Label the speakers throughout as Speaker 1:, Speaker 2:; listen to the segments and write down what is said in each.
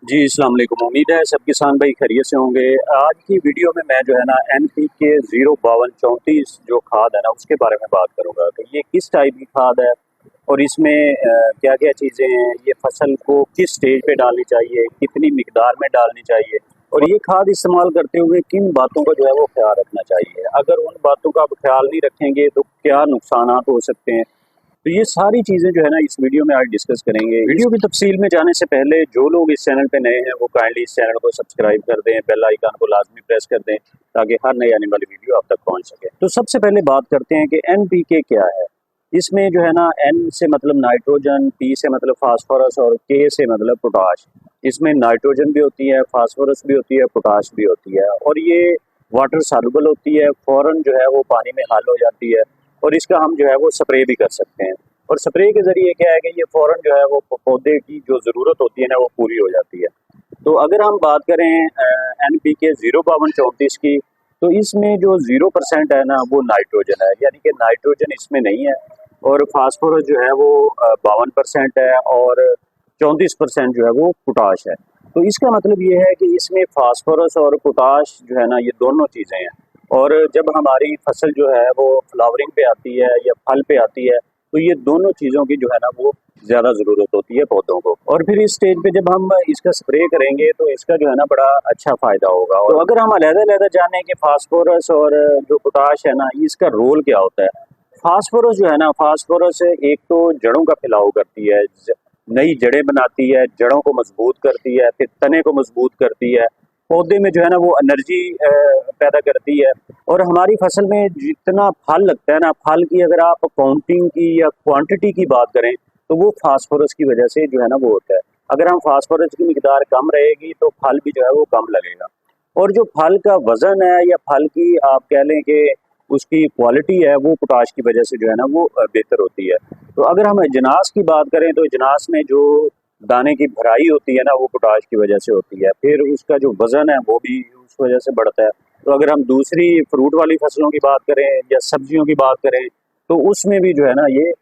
Speaker 1: जी, अस्सलाम वालेकुम। उम्मीद है सब किसान भाई खैरियत से होंगे। आज की वीडियो में मैं जो है ना NPK 05234 जो खाद है ना उसके बारे में बात करूँगा। तो ये किस टाइप की खाद है और इसमें क्या-क्या चीज़ें हैं, ये फसल को किस स्टेज पे डालनी चाहिए, कितनी मिकदार में डालनी चाहिए और ये खाद इस्तेमाल करते हुए किन बातों का जो है वो ख़्याल रखना चाहिए। अगर उन बातों का आप ख़्याल नहीं रखेंगे तो क्या नुकसानात हो सकते हैं। तो ये सारी चीज़ें जो है ना इस वीडियो में आज डिस्कस करेंगे। वीडियो की तफसील में जाने से पहले जो लोग इस चैनल पे नए हैं वो काइंडली इस चैनल को सब्सक्राइब कर दें, बेल आइकन को लाजमी प्रेस कर दें ताकि हर नई आने वाली वीडियो आप तक पहुंच सके। तो सबसे पहले बात करते हैं कि NPK क्या है। इसमें जो है ना N से मतलब नाइट्रोजन, P से मतलब फास्फोरस और K से मतलब पोटाश। इसमें नाइट्रोजन भी होती है, फास्फोरस भी होती है, पोटाश भी होती है और ये वाटर सॉल्युबल होती है, फ़ौरन जो है वो पानी में हल हो जाती है और इसका हम जो है वो स्प्रे भी कर सकते हैं। और स्प्रे के ज़रिए क्या है कि ये फ़ौरन जो है वो पौधे की जो ज़रूरत होती है ना वो पूरी हो जाती है। तो अगर हम बात करें NPK 05234 की, तो इसमें जो 0% है ना वो नाइट्रोजन है, यानी कि नाइट्रोजन इसमें नहीं है और फास्फोरस जो है वो 52% है और 34% जो है वो पोटाश है। तो इसका मतलब ये है कि इसमें फास्फोरस और पोटाश जो है ना ये दोनों चीज़ें हैं और जब हमारी फसल जो है वो फ्लावरिंग पे आती है या फल पे आती है तो ये दोनों चीज़ों की जो है ना वो ज़्यादा ज़रूरत होती है पौधों को। और फिर इस स्टेज पे जब हम इसका स्प्रे करेंगे तो इसका जो है ना बड़ा अच्छा फ़ायदा होगा। और तो अगर हम अलग-अलग जानें कि फास्फोरस और जो पोटाश है ना इसका रोल क्या होता है। फास्फोरस जो है ना फास्फोरस एक तो जड़ों का फैलाव करती है, नई जड़ें बनाती है, जड़ों को मजबूत करती है, फिर तने को मजबूत करती है, पौधे में जो है ना वो एनर्जी पैदा करती है और हमारी फसल में जितना फल लगता है ना, फल की अगर आप काउंटिंग की या क्वांटिटी की बात करें तो वो फास्फोरस की वजह से जो है ना वो होता है। अगर हम फास्फोरस की मिकदार कम रहेगी तो फल भी जो है वो कम लगेगा और जो फल का वजन है या फल की आप कह लें कि उसकी क्वालिटी है वो पोटाश की वजह से जो है ना वो बेहतर होती है। तो अगर हम अजनास की बात करें तो अजनास में जो दाने की भराई होती है ना वो पोटाश की वजह से होती है, फिर उसका जो वजन है वो भी उस वजह से बढ़ता है। तो अगर हम दूसरी फ्रूट वाली फसलों की बात करें या सब्जियों की बात करें तो उसमें भी जो है ना ये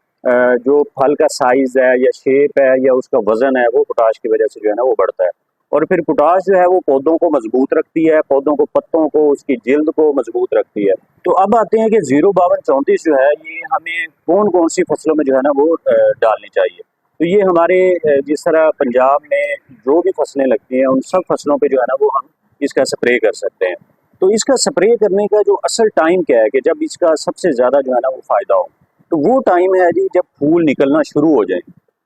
Speaker 1: जो फल का साइज है या शेप है या उसका वजन है वो पोटाश की वजह से जो है ना वो बढ़ता है। और फिर पोटाश जो है वो पौधों को मजबूत रखती है, पौधों को, पत्तों को, उसकी जिल्द को मजबूत रखती है। तो अब आते हैं कि 05234 जो है ये हमें कौन कौन सी फसलों में जो है ना वो डालनी चाहिए। तो ये हमारे जिस तरह पंजाब में जो भी फसलें लगती हैं उन सब फसलों पे जो है ना वो हम इसका स्प्रे कर सकते हैं। तो इसका स्प्रे करने का जो असल टाइम क्या है कि जब इसका सबसे ज़्यादा जो है ना वो फ़ायदा हो, तो वो टाइम है जी जब फूल निकलना शुरू हो जाए।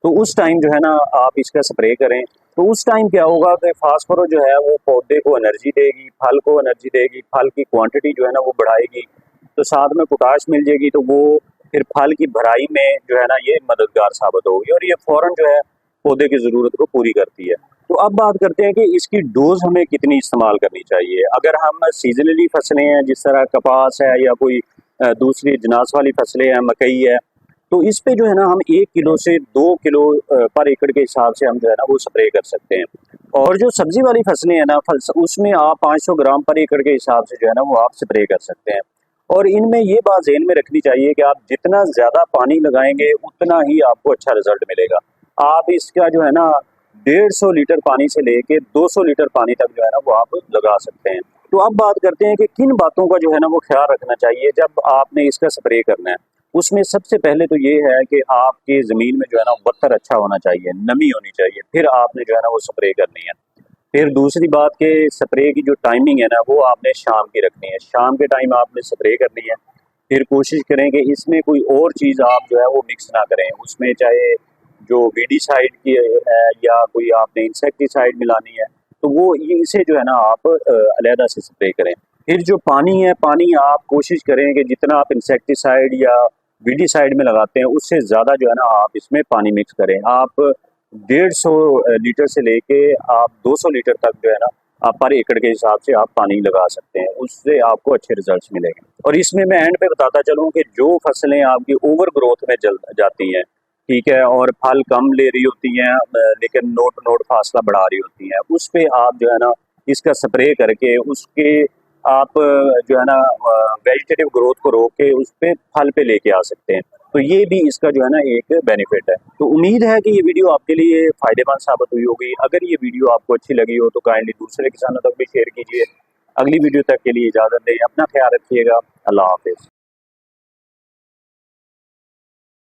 Speaker 1: तो उस टाइम जो है ना आप इसका स्प्रे करें। तो उस टाइम क्या होगा कि फास्फोरस जो है वो पौधे को एनर्जी देगी, फल को एनर्जी देगी, फल की क्वांटिटी जो है ना वो बढ़ाएगी। तो साथ में पोटाश मिल जाएगी तो वो फिर फल की भराई में जो है ना ये मददगार साबित होगी और ये फ़ौरन जो है पौधे की ज़रूरत को पूरी करती है। तो अब बात करते हैं कि इसकी डोज़ हमें कितनी इस्तेमाल करनी चाहिए। अगर हम सीज़नली फसलें हैं जिस तरह कपास है या कोई दूसरी अजनास वाली फसलें हैं, मकई है, तो इस पे जो है ना हम 1 किलो से 2 किलो पर एकड़ के हिसाब से हम जो है ना वो स्प्रे कर सकते हैं। और जो सब्जी वाली फसलें हैं ना उसमें आप 500 ग्राम पर एकड़ के हिसाब से जो है ना वो आप स्प्रे कर सकते हैं। और इनमें ये बात ज़हन में रखनी चाहिए कि आप जितना ज़्यादा पानी लगाएंगे उतना ही आपको अच्छा रिजल्ट मिलेगा। आप इसका जो है ना 150 लीटर पानी से लेके 200 लीटर पानी तक जो है ना वो आप लगा सकते हैं। तो अब बात करते हैं कि किन बातों का जो है ना वो ख्याल रखना चाहिए जब आपने इसका स्प्रे करना है। उसमें सबसे पहले तो ये है कि आपकी ज़मीन में जो है ना बत्तर अच्छा होना चाहिए, नमी होनी चाहिए, फिर आपने जो है ना वो स्प्रे करनी है। फिर दूसरी बात कि स्प्रे की जो टाइमिंग है ना वो आपने शाम की रखनी है, शाम के टाइम आपने स्प्रे करनी है। फिर कोशिश करें कि इसमें कोई और चीज़ आप जो है वो मिक्स ना करें, उसमें चाहे जो वीडीसाइड की है या कोई आपने इंसेक्टिसाइड मिलानी है तो वो ये इसे जो है ना आप अलहदा से स्प्रे करें। फिर जो पानी है, पानी आप कोशिश करें कि जितना आप इंसेक्टिसाइड या वीडीसाइड में लगाते हैं उससे ज़्यादा जो है ना आप इसमें पानी मिक्स करें। आप 150 लीटर से लेके आप 200 लीटर तक जो है ना आप पर एकड़ के हिसाब से आप पानी लगा सकते हैं, उससे आपको अच्छे रिजल्ट्स मिलेंगे। और इसमें मैं एंड पे बताता चलूँ कि जो फसलें आपकी ओवर ग्रोथ में जल जाती हैं, ठीक है, और फल कम ले रही होती हैं लेकिन नोट नोट फासला बढ़ा रही होती हैं, उस पे आप जो है ना इसका स्प्रे करके उसके आप जो है ना वेजिटेटिव ग्रोथ को रोक के उस पे फल पे लेके आ सकते हैं। तो ये भी इसका जो है ना एक बेनिफिट है। तो उम्मीद है कि ये वीडियो आपके लिए फ़ायदेमंद साबित हुई होगी। अगर ये वीडियो आपको अच्छी लगी हो तो काइंडली दूसरे किसानों तक भी शेयर कीजिए। अगली वीडियो तक के लिए इजाज़त दें, अपना ख्याल रखिएगा। अल्लाह हाफ़िज़।